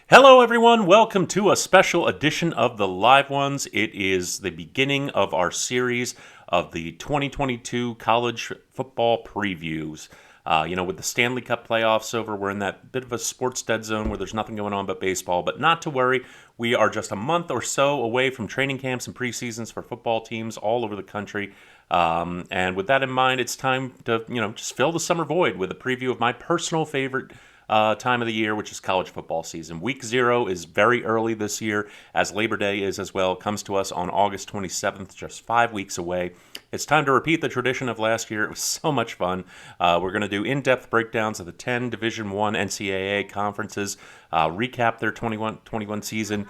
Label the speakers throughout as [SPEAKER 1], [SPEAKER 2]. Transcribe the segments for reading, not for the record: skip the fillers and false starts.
[SPEAKER 1] Hello, everyone. Welcome to a special edition of the Live Ones. It is the beginning of our series of the 2022 college football previews. With the Stanley Cup playoffs over, we're in that bit of a sports dead zone where there's nothing going on but baseball. But not to worry, we are just a month or so away from training camps and preseasons for football teams all over the country. And with that in mind, it's time to, just fill the summer void with a preview of my personal favorite time of the year, which is college football season. Week 0 is very early this year, as Labor Day is as well. It comes to us on August 27th, just 5 weeks away. It's time to repeat the tradition of last year. It was so much fun. We're going to do in-depth breakdowns of the 10 Division I NCAA conferences, recap their 21 season,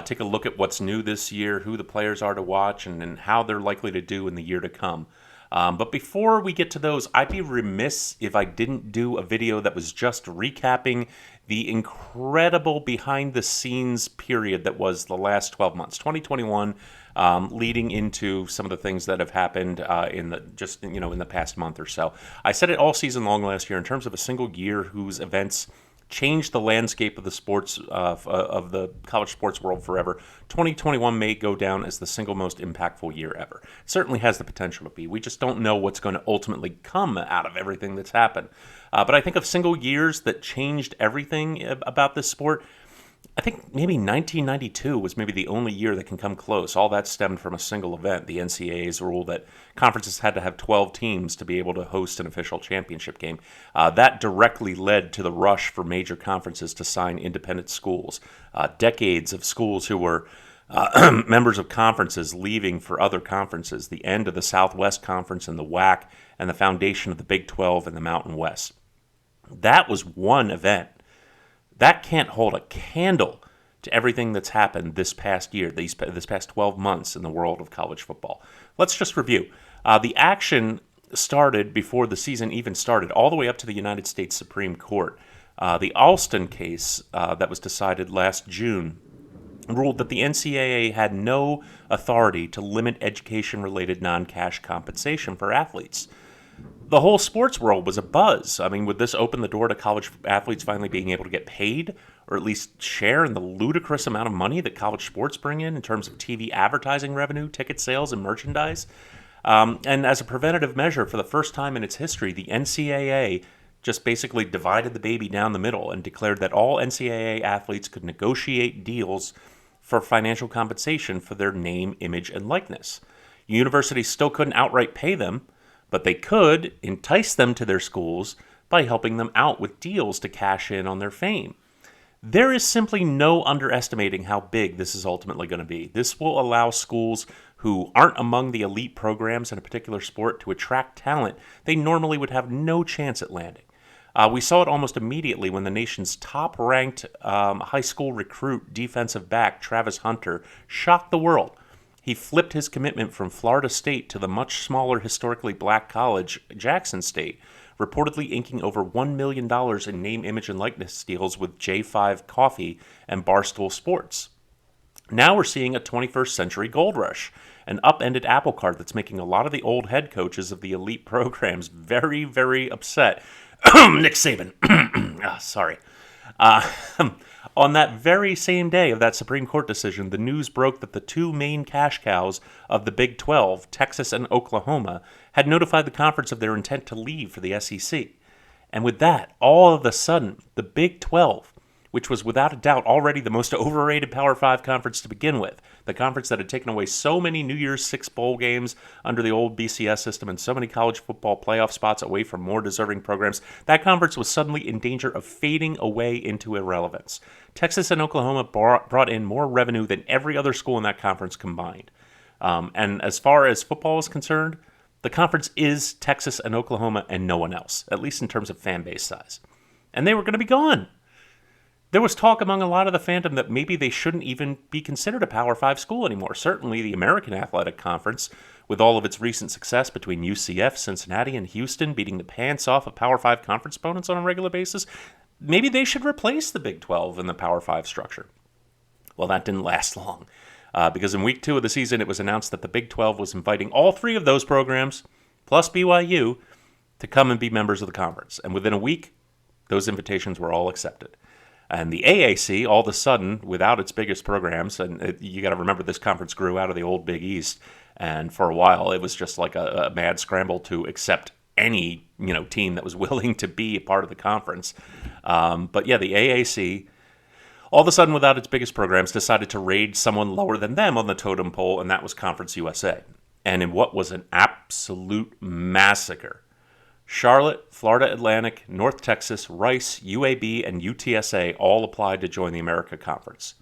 [SPEAKER 1] take a look at what's new this year, who the players are to watch, and how they're likely to do in the year to come. But before we get to those, I'd be remiss if I didn't do a video that was just recapping the incredible behind-the-scenes period that was the last 12 months, 2021, leading into some of the things that have happened in the past month or so. I said it all season long last year in terms of a single year whose events changed the landscape of the sports of the college sports world forever. 2021 may go down as the single most impactful year ever. It certainly has the potential to be. We just don't know what's going to ultimately come out of everything that's happened. But I think of single years that changed everything about this sport. I think maybe 1992 was maybe the only year that can come close. All that stemmed from a single event, the NCAA's rule that conferences had to have 12 teams to be able to host an official championship game. That directly led to the rush for major conferences to sign independent schools. Decades of schools who were members of conferences leaving for other conferences, the end of the Southwest Conference and the WAC, and the foundation of the Big 12 and the Mountain West. That was one event. That can't hold a candle to everything that's happened this past year, this past 12 months in the world of college football. Let's just review. The action started before the season even started, all the way up to the United States Supreme Court. The Alston case that was decided last June ruled that the NCAA had no authority to limit education-related non-cash compensation for athletes. The whole sports world was abuzz. I mean, would this open the door to college athletes finally being able to get paid, or at least share in the ludicrous amount of money that college sports bring in terms of TV advertising revenue, ticket sales, and merchandise? And as a preventative measure, for the first time in its history, the NCAA just basically divided the baby down the middle and declared that all NCAA athletes could negotiate deals for financial compensation for their name, image, and likeness. Universities still couldn't outright pay them, but they could entice them to their schools by helping them out with deals to cash in on their fame. There is simply no underestimating how big this is ultimately going to be. This will allow schools who aren't among the elite programs in a particular sport to attract talent they normally would have no chance at landing. We saw it almost immediately when the nation's top-ranked high school recruit defensive back, Travis Hunter, shocked the world. He flipped his commitment from Florida State to the much smaller historically black college, Jackson State, reportedly inking over $1 million in name, image, and likeness deals with J5 Coffee and Barstool Sports. Now we're seeing a 21st century gold rush, an upended apple cart that's making a lot of the old head coaches of the elite programs very, very upset. Nick Saban. Sorry. On that very same day of that Supreme Court decision, the news broke that the two main cash cows of the Big 12, Texas and Oklahoma, had notified the conference of their intent to leave for the SEC. And with that, all of a sudden, the Big 12, which was without a doubt already the most overrated Power 5 conference to begin with, the conference that had taken away so many New Year's Six bowl games under the old BCS system and so many college football playoff spots away from more deserving programs, that conference was suddenly in danger of fading away into irrelevance. Texas and Oklahoma brought in more revenue than every other school in that conference combined. And as far as football is concerned, the conference is Texas and Oklahoma and no one else, at least in terms of fan base size. And they were going to be gone. There was talk among a lot of the fandom that maybe they shouldn't even be considered a Power 5 school anymore. Certainly the American Athletic Conference, with all of its recent success between UCF, Cincinnati, and Houston, beating the pants off of Power 5 conference opponents on a regular basis, maybe they should replace the Big 12 in the Power 5 structure. Well, that didn't last long, because in week 2 of the season, it was announced that the Big 12 was inviting all 3 of those programs, plus BYU, to come and be members of the conference. And within a week, those invitations were all accepted. And the AAC, all of a sudden, without its biggest programs, and you got to remember this conference grew out of the old Big East, and for a while it was just like a mad scramble to accept any team that was willing to be a part of the conference. But yeah, the AAC, all of a sudden, without its biggest programs, decided to raid someone lower than them on the totem pole, and that was Conference USA. And in what was an absolute massacre, Charlotte, Florida Atlantic, North Texas, Rice, UAB, and UTSA all applied to join the America Conference.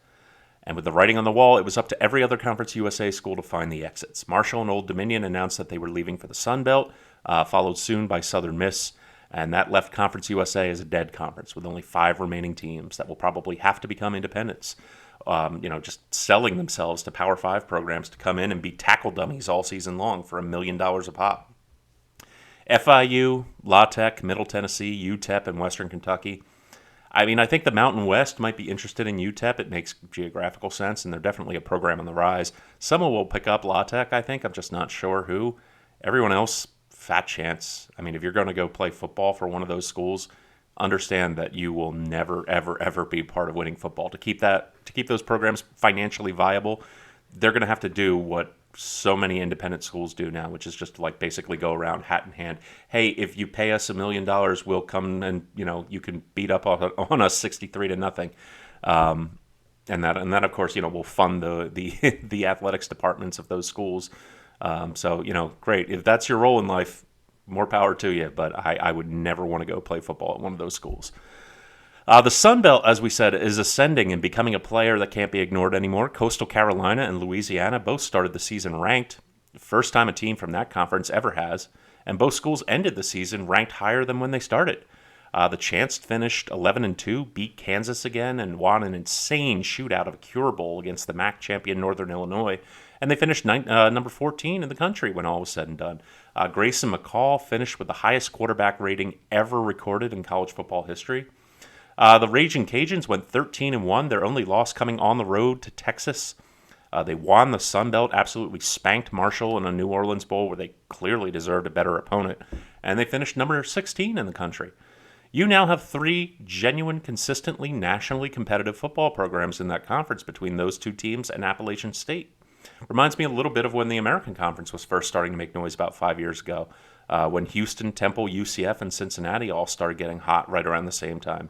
[SPEAKER 1] And with the writing on the wall, it was up to every other Conference USA school to find the exits. Marshall and Old Dominion announced that they were leaving for the Sun Belt, followed soon by Southern Miss, and that left Conference USA as a dead conference with only 5 remaining teams that will probably have to become independents. Just selling themselves to Power 5 programs to come in and be tackle dummies all season long for $1 million a pop. FIU, La Tech, Middle Tennessee, UTEP, and Western Kentucky. I mean, I think the Mountain West might be interested in UTEP. It makes geographical sense, and they're definitely a program on the rise. Someone will pick up La Tech, I think. I'm just not sure who. Everyone else, fat chance. I mean, if you're going to go play football for one of those schools, understand that you will never, ever, ever be part of winning football. To keep those programs financially viable, they're going to have to do what so many independent schools do now, which is just like basically go around hat in hand. Hey, if you pay us $1 million, we'll come and you can beat up on us 63-0, and that of course will fund the the athletics departments of those schools. So great, if that's your role in life, more power to you. But I would never want to go play football at one of those schools. The Sun Belt, as we said, is ascending and becoming a player that can't be ignored anymore. Coastal Carolina and Louisiana both started the season ranked. First time a team from that conference ever has. And both schools ended the season ranked higher than when they started. The Chants finished 11-2, beat Kansas again, and won an insane shootout of a Cure Bowl against the MAC champion Northern Illinois. And they finished number 14 in the country when all was said and done. Grayson McCall finished with the highest quarterback rating ever recorded in college football history. The Raging Cajuns went 13-1, their only loss coming on the road to Texas. They won the Sun Belt, absolutely spanked Marshall in a New Orleans Bowl where they clearly deserved a better opponent, and they finished number 16 in the country. You now have 3 genuine, consistently nationally competitive football programs in that conference between those 2 teams and Appalachian State. Reminds me a little bit of when the American Conference was first starting to make noise about 5 years ago, when Houston, Temple, UCF, and Cincinnati all started getting hot right around the same time.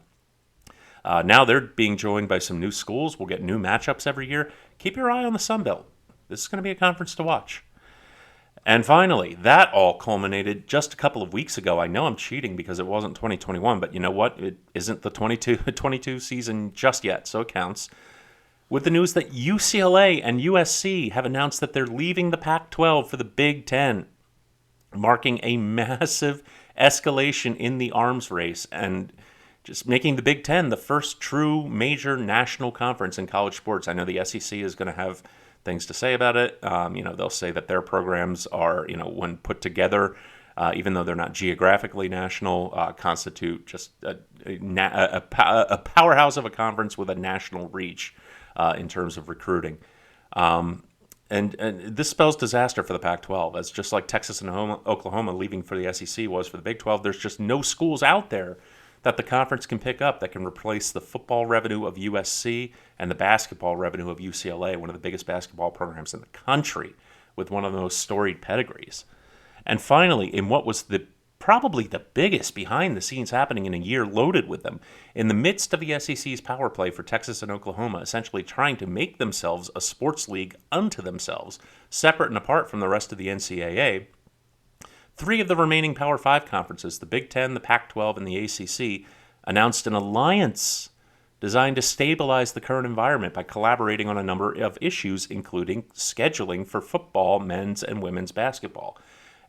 [SPEAKER 1] Now they're being joined by some new schools. We'll get new matchups every year. Keep your eye on the Sun Belt. This is going to be a conference to watch. And finally, that all culminated just a couple of weeks ago. I know I'm cheating because it wasn't 2021, but you know what? It isn't the 22 season just yet, so it counts. With the news that UCLA and USC have announced that they're leaving the Pac-12 for the Big Ten, marking a massive escalation in the arms race and just making the Big Ten the first true major national conference in college sports. I know the SEC is going to have things to say about it. They'll say that their programs are, when put together, even though they're not geographically national, constitute just a powerhouse of a conference with a national reach in terms of recruiting. And this spells disaster for the Pac-12, as just like Texas and Oklahoma leaving for the SEC was for the Big 12, there's just no schools out there that the conference can pick up that can replace the football revenue of USC and the basketball revenue of UCLA, one of the biggest basketball programs in the country, with one of the most storied pedigrees. And finally, in what was probably the biggest behind-the-scenes happening in a year loaded with them, in the midst of the SEC's power play for Texas and Oklahoma, essentially trying to make themselves a sports league unto themselves, separate and apart from the rest of the NCAA, 3 of the remaining Power 5 conferences, the Big Ten, the Pac-12, and the ACC, announced an alliance designed to stabilize the current environment by collaborating on a number of issues, including scheduling for football, men's and women's basketball.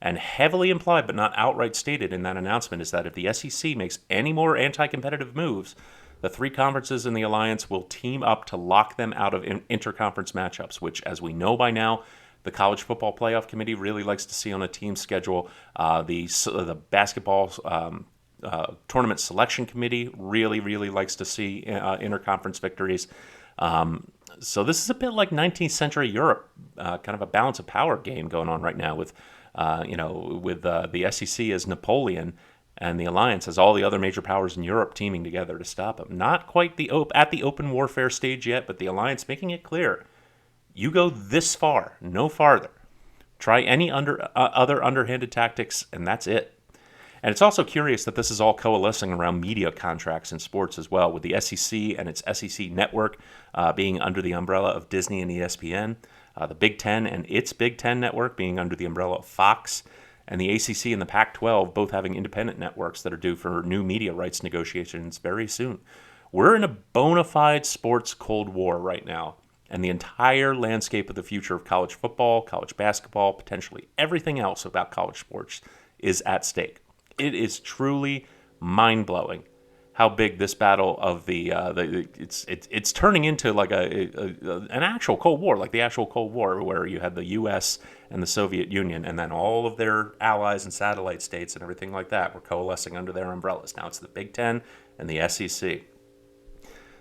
[SPEAKER 1] And heavily implied but not outright stated in that announcement is that if the SEC makes any more anti-competitive moves, the 3 conferences in the alliance will team up to lock them out of interconference matchups, which, as we know by now, the College Football Playoff Committee really likes to see on a team schedule. The basketball tournament selection committee really, really likes to see interconference victories. So this is a bit like 19th century Europe, kind of a balance of power game going on right now with the SEC as Napoleon And the alliance has all the other major powers in Europe teaming together to stop him. Not quite at the open warfare stage yet, but the alliance making it clear: you go this far, no farther. Try any other underhanded tactics, and that's it. And it's also curious that this is all coalescing around media contracts in sports as well, with the SEC and its SEC network being under the umbrella of Disney and ESPN, the Big Ten and its Big Ten network being under the umbrella of Fox, and the ACC and the Pac-12 both having independent networks that are due for new media rights negotiations very soon. We're in a bona fide sports Cold War right now, and the entire landscape of the future of college football, college basketball, potentially everything else about college sports is at stake. It is truly mind-blowing how big this battle of it's turning into like an actual Cold War, like the actual Cold War, where you had the U.S. and the Soviet Union, and then all of their allies and satellite states and everything like that were coalescing under their umbrellas. Now it's the Big Ten and the SEC.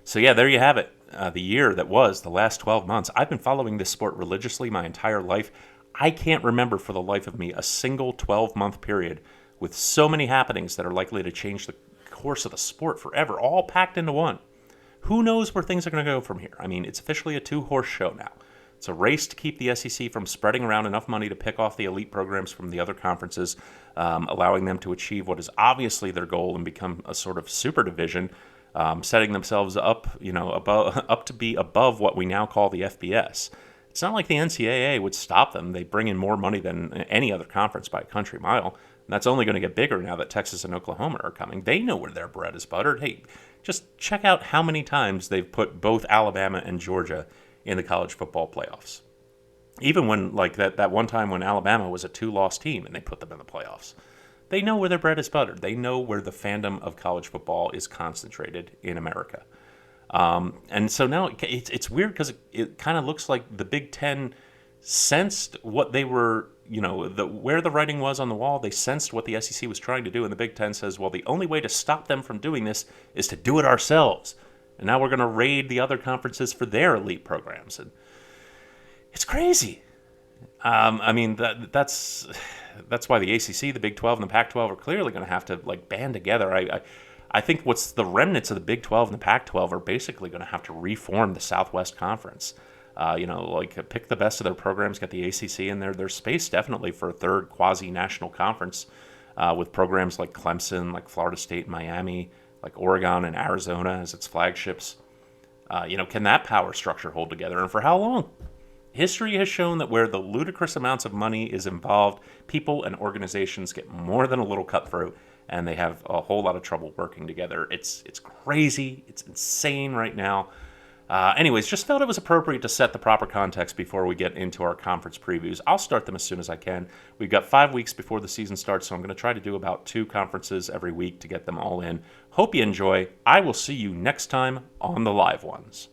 [SPEAKER 1] So yeah, there you have it. The year that was the last 12 months. I've been following this sport religiously my entire life. I can't remember for the life of me a single 12-month period with so many happenings that are likely to change the course of the sport forever, all packed into one. Who knows where things are going to go from here? I mean, it's officially a two-horse show now. It's a race to keep the SEC from spreading around enough money to pick off the elite programs from the other conferences, allowing them to achieve what is obviously their goal and become a sort of super division, setting themselves up, up to be above what we now call the FBS. It's not like the NCAA would stop them. They bring in more money than any other conference by a country mile. And that's only going to get bigger now that Texas and Oklahoma are coming. They know where their bread is buttered. Hey, just check out how many times they've put both Alabama and Georgia in the college football playoffs. Even when, like that one time when Alabama was a 2-loss team and they put them in the playoffs. They know where their bread is buttered. They know where the fandom of college football is concentrated in America. And so now it's weird because it kind of looks like the Big Ten sensed what they were, where the writing was on the wall. They sensed what the SEC was trying to do, and the Big Ten says, well, the only way to stop them from doing this is to do it ourselves. And now we're going to raid the other conferences for their elite programs. And it's crazy. That's why the ACC, the Big 12, and the Pac-12 are clearly going to have to band together. I think what's the remnants of the Big 12 and the Pac-12 are basically going to have to reform the Southwest Conference. Pick the best of their programs, get the ACC in there. There's space definitely for a third quasi-national conference with programs like Clemson, like Florida State, Miami, like Oregon and Arizona as its flagships. Can that power structure hold together, and for how long? History has shown that where the ludicrous amounts of money is involved, people and organizations get more than a little cutthroat, and they have a whole lot of trouble working together. It's crazy. It's insane right now. Anyways, just felt it was appropriate to set the proper context before we get into our conference previews. I'll start them as soon as I can. We've got 5 weeks before the season starts, so I'm going to try to do about 2 conferences every week to get them all in. Hope you enjoy. I will see you next time on the Live Ones.